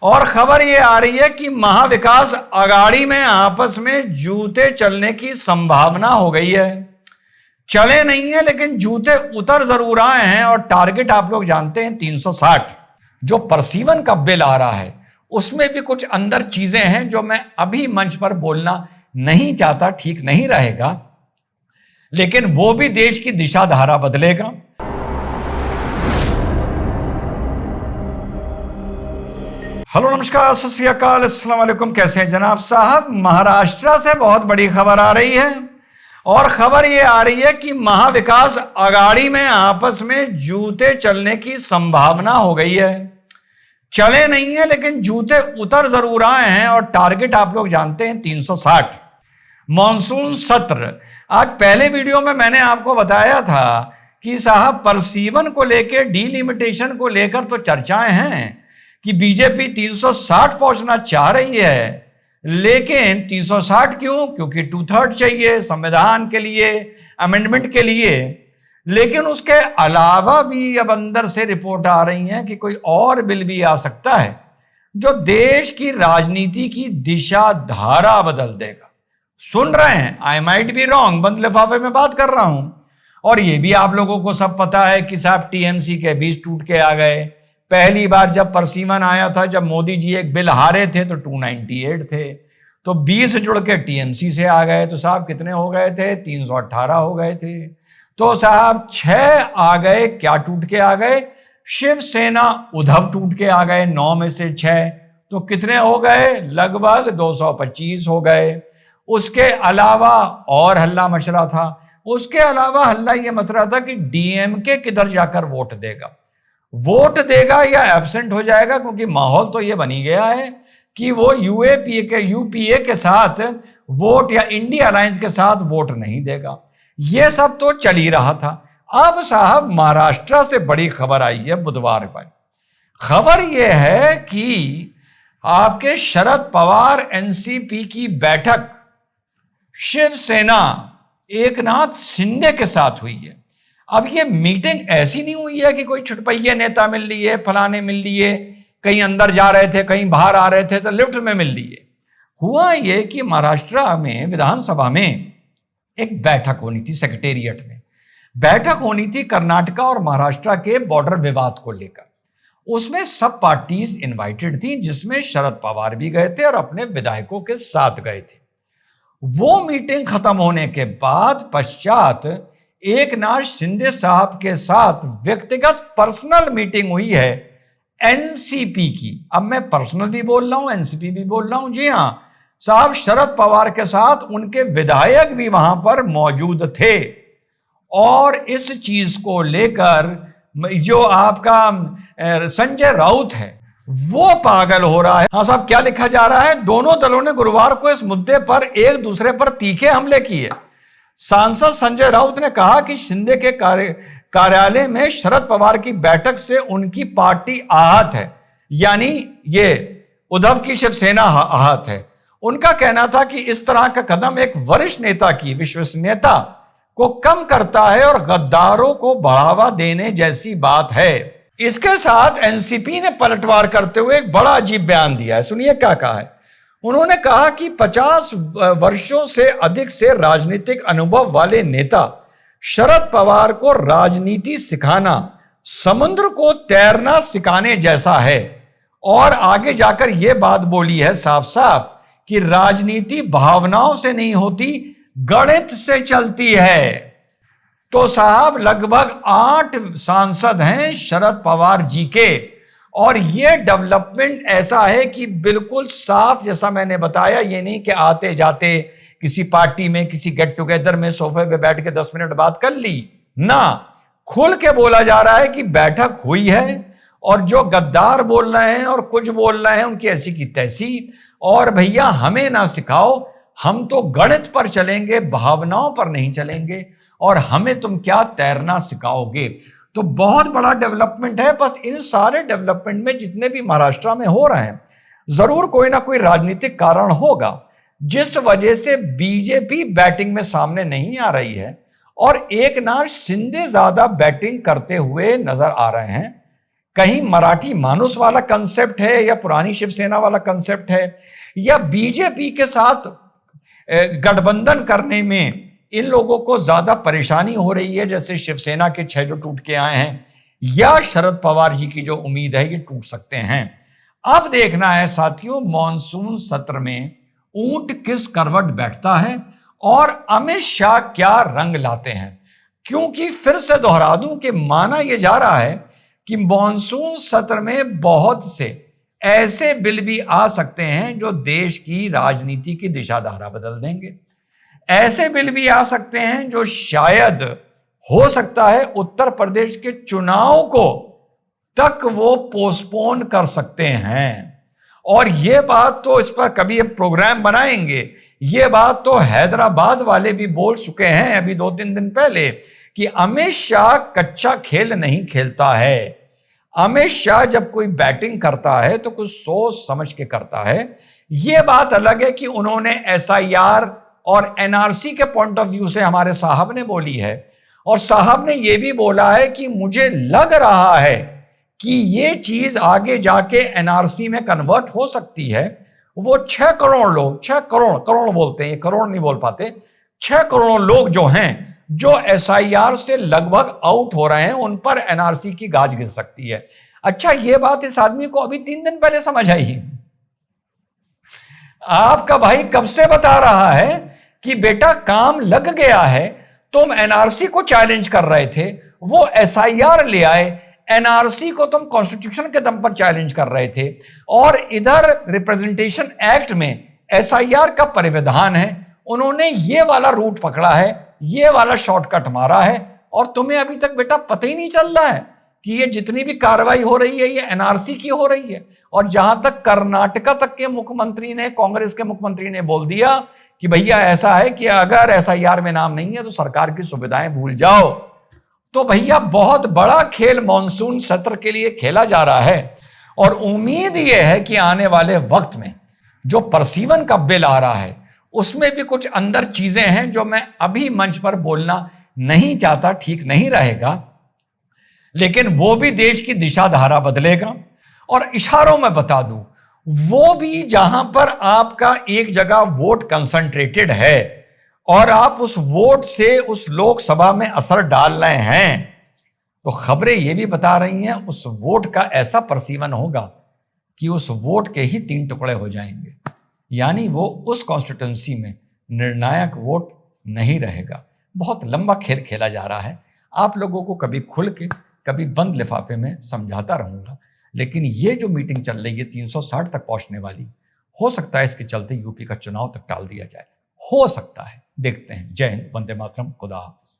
और खबर ये आ रही है कि महाविकास अघाड़ी में आपस में जूते चलने की संभावना हो गई है। चले नहीं है लेकिन जूते उतर जरूर आए हैं और टारगेट आप लोग जानते हैं 360। जो परसीवन का बिल आ रहा है उसमें भी कुछ अंदर चीजें हैं जो मैं अभी मंच पर बोलना नहीं चाहता, ठीक नहीं रहेगा, लेकिन वो भी देश की दिशा धारा बदलेगा। हेलो नमस्कार सत श्री अकाल अस्सलाम वालेकुम, कैसे हैं जनाब साहब। महाराष्ट्र से बहुत बड़ी खबर आ रही है और खबर ये आ रही है कि महाविकास अघाड़ी में आपस में जूते चलने की संभावना हो गई है। चले नहीं है लेकिन जूते उतर जरूर आए हैं और टारगेट आप लोग जानते हैं 360। मॉनसून सत्र, आज पहले वीडियो में मैंने आपको बताया था कि साहब परसीवन को लेकर डीलिमिटेशन को लेकर तो चर्चाएं हैं कि बीजेपी 360 पहुंचना चाह रही है, लेकिन 360 क्यों? क्योंकि 2/3 चाहिए संविधान के लिए, अमेंडमेंट के लिए। लेकिन उसके अलावा भी अब अंदर से रिपोर्ट आ रही हैं कि कोई और बिल भी आ सकता है जो देश की राजनीति की दिशा धारा बदल देगा। सुन रहे हैं, आई माइट बी रॉन्ग, बंद लिफाफे में बात कर रहा हूं। और ये भी आप लोगों को सब पता है कि साहब टीएमसी के बीच टूट के आ गए। पहली बार जब परसीवन आया था, जब मोदी जी एक बिल हारे थे तो 298 थे, तो 20 जुड़ के टीएमसी से आ गए तो साहब कितने हो गए थे? 318 हो गए थे। तो साहब 6 आ गए, क्या टूट के आ गए? शिवसेना उद्धव टूट के आ गए, 9 में से 6, तो कितने हो गए? लगभग 225 हो गए। उसके अलावा और हल्ला मच रहा था, उसके अलावा हल्ला यह मच रहा था कि डीएमके किधर जाकर वोट देगा या एब्सेंट हो जाएगा, क्योंकि माहौल तो यह बनी गया है कि वो यूपीए के साथ वोट या इंडिया अलायंस के साथ वोट नहीं देगा। यह सब तो चल ही रहा था। अब साहब महाराष्ट्र से बड़ी खबर आई है बुधवार को। खबर यह है कि आपके शरद पवार एनसीपी की बैठक शिवसेना एकनाथ शिंदे के साथ हुई है। अब ये मीटिंग ऐसी नहीं हुई है कि कोई छुटपैया नेता मिल लिए, फलाने मिल लिए, कहीं अंदर जा रहे थे कहीं बाहर आ रहे थे तो लिफ्ट में मिल लिए। हुआ ये कि महाराष्ट्र में विधानसभा में एक बैठक होनी थी, सेक्रेटेरिएट में बैठक होनी थी कर्नाटका और महाराष्ट्र के बॉर्डर विवाद को लेकर। उसमें सब पार्टीज इनवाइटेड थी, जिसमें शरद पवार भी गए थे और अपने विधायकों के साथ गए थे। वो मीटिंग खत्म होने के बाद पश्चात एकनाथ शिंदे साहब के साथ व्यक्तिगत पर्सनल मीटिंग हुई है एनसीपी की। अब मैं पर्सनल भी बोल रहा हूं, एनसीपी भी बोल रहा हूं। जी हां साहब, शरद पवार के साथ उनके विधायक भी वहां पर मौजूद थे। और इस चीज को लेकर जो आपका संजय राउत है वो पागल हो रहा है। हाँ साहब, क्या लिखा जा रहा है? दोनों दलों ने गुरुवार को इस मुद्दे पर एक दूसरे पर तीखे हमले किए। सांसद संजय राउत ने कहा कि शिंदे के कार्यालय में शरद पवार की बैठक से उनकी पार्टी आहत है, यानी ये उद्धव की शिवसेना आहत है। उनका कहना था कि इस तरह का कदम एक वरिष्ठ नेता की विश्वसनीयता को कम करता है और गद्दारों को बढ़ावा देने जैसी बात है। इसके साथ एनसीपी ने पलटवार करते हुए एक बड़ा अजीब बयान दिया है। सुनिए क्या कहा है। उन्होंने कहा कि 50 वर्षों से अधिक से राजनीतिक अनुभव वाले नेता शरद पवार को राजनीति सिखाना समुद्र को तैरना सिखाने जैसा है। और आगे जाकर यह बात बोली है साफ साफ कि राजनीति भावनाओं से नहीं होती, गणित से चलती है। तो साहब लगभग 8 सांसद हैं शरद पवार जी के, और ये डेवलपमेंट ऐसा है कि बिल्कुल साफ, जैसा मैंने बताया, ये नहीं कि आते जाते किसी पार्टी में किसी गेट टुगेदर में सोफे पे बैठ के 10 मिनट बात कर ली ना, खुल के बोला जा रहा है कि बैठक हुई है और जो गद्दार बोल रहे हैं और कुछ बोल रहे हैं उनकी ऐसी की तैसी। और भैया हमें ना सिखाओ, हम तो गणित पर चलेंगे, भावनाओं पर नहीं चलेंगे, और हमें तुम क्या तैरना सिखाओगे। तो बहुत बड़ा डेवलपमेंट है। बस इन सारे डेवलपमेंट में जितने भी महाराष्ट्र में हो रहे हैं, जरूर कोई ना कोई राजनीतिक कारण होगा जिस वजह से बीजेपी बैटिंग में सामने नहीं आ रही है और एकनाथ शिंदे ज्यादा बैटिंग करते हुए नजर आ रहे हैं। कहीं मराठी मानुस वाला कंसेप्ट है या पुरानी शिवसेना वाला कंसेप्ट है, या बीजेपी के साथ गठबंधन करने में इन लोगों को ज्यादा परेशानी हो रही है, जैसे शिवसेना के 6 जो टूट के आए हैं, या शरद पवार जी की जो उम्मीद है ये टूट सकते हैं। अब देखना है साथियों, मॉनसून सत्र में ऊंट किस करवट बैठता है और अमित शाह क्या रंग लाते हैं। क्योंकि फिर से दोहरा दूं कि माना यह जा रहा है कि मॉनसून सत्र में बहुत से ऐसे बिल भी आ सकते हैं जो देश की राजनीति की दिशा धारा बदल देंगे। ऐसे बिल भी आ सकते हैं जो शायद हो सकता है उत्तर प्रदेश के चुनाव को तक वो पोस्टपोन कर सकते हैं। और ये बात तो, इस पर कभी हम प्रोग्राम बनाएंगे, ये बात तो हैदराबाद वाले भी बोल चुके हैं अभी 2-3 दिन पहले कि अमित शाह कच्चा खेल नहीं खेलता है। अमित शाह जब कोई बैटिंग करता है तो कुछ सोच समझ के करता है। यह बात अलग है कि उन्होंने एसआईआर और एनआरसी के पॉइंट ऑफ व्यू से हमारे साहब ने बोली है, और साहब ने यह भी बोला है कि मुझे लग रहा है कि यह चीज आगे जाके एनआरसी में कन्वर्ट हो सकती है। वो 6 करोड़ लोग, 6 करोड़ बोलते हैं, करोड़ नहीं बोल पाते, 6 करोड़ लोग जो हैं, जो एसआईआर से लगभग आउट हो रहे हैं, उन पर एनआरसी की गाज गिर सकती है। अच्छा, यह बात इस आदमी को अभी 3 दिन पहले समझ आई। आपका भाई कब से बता रहा है कि बेटा काम लग गया है। तुम एनआरसी को चैलेंज कर रहे थे, वो एसआईआर ले आए। एनआरसी को तुम कॉन्स्टिट्यूशन के दम पर चैलेंज कर रहे थे, और इधर रिप्रेजेंटेशन एक्ट में एसआईआर का परिविधान है। उन्होंने ये वाला रूट पकड़ा है, ये वाला शॉर्टकट मारा है, और तुम्हें अभी तक बेटा पता ही नहीं चल रहा है कि ये जितनी भी कार्रवाई हो रही है ये एनआरसी की हो रही है। और जहां तक कर्नाटका तक के मुख्यमंत्री ने, कांग्रेस के मुख्यमंत्री ने बोल दिया कि भैया ऐसा है कि अगर एसआईआर में नाम नहीं है तो सरकार की सुविधाएं भूल जाओ। तो भैया बहुत बड़ा खेल मॉनसून सत्र के लिए खेला जा रहा है, और उम्मीद यह है कि आने वाले वक्त में जो परसीवन का बिल आ रहा है उसमें भी कुछ अंदर चीजें हैं जो मैं अभी मंच पर बोलना नहीं चाहता, ठीक नहीं रहेगा, लेकिन वो भी देश की दिशा धारा बदलेगा। और इशारों में बता दूं, वो भी जहां पर आपका एक जगह वोट कंसंट्रेटेड है और आप उस वोट से उस लोकसभा में असर डाल रहे हैं, तो खबरें ये भी बता रही हैं उस वोट का ऐसा परसीवन होगा कि उस वोट के ही 3 टुकड़े हो जाएंगे, यानी वो उस कॉन्स्टिट्यूंसी में निर्णायक वोट नहीं रहेगा। बहुत लंबा खेल खेला जा रहा है। आप लोगों को कभी खुल के, कभी बंद लिफाफे में समझाता रहूंगा, लेकिन ये जो मीटिंग चल रही है 360 तक पहुंचने वाली, हो सकता है इसके चलते यूपी का चुनाव तक टाल दिया जाए, हो सकता है। देखते हैं। जय हिंद, वंदे मातरम, खुदा हाफिज।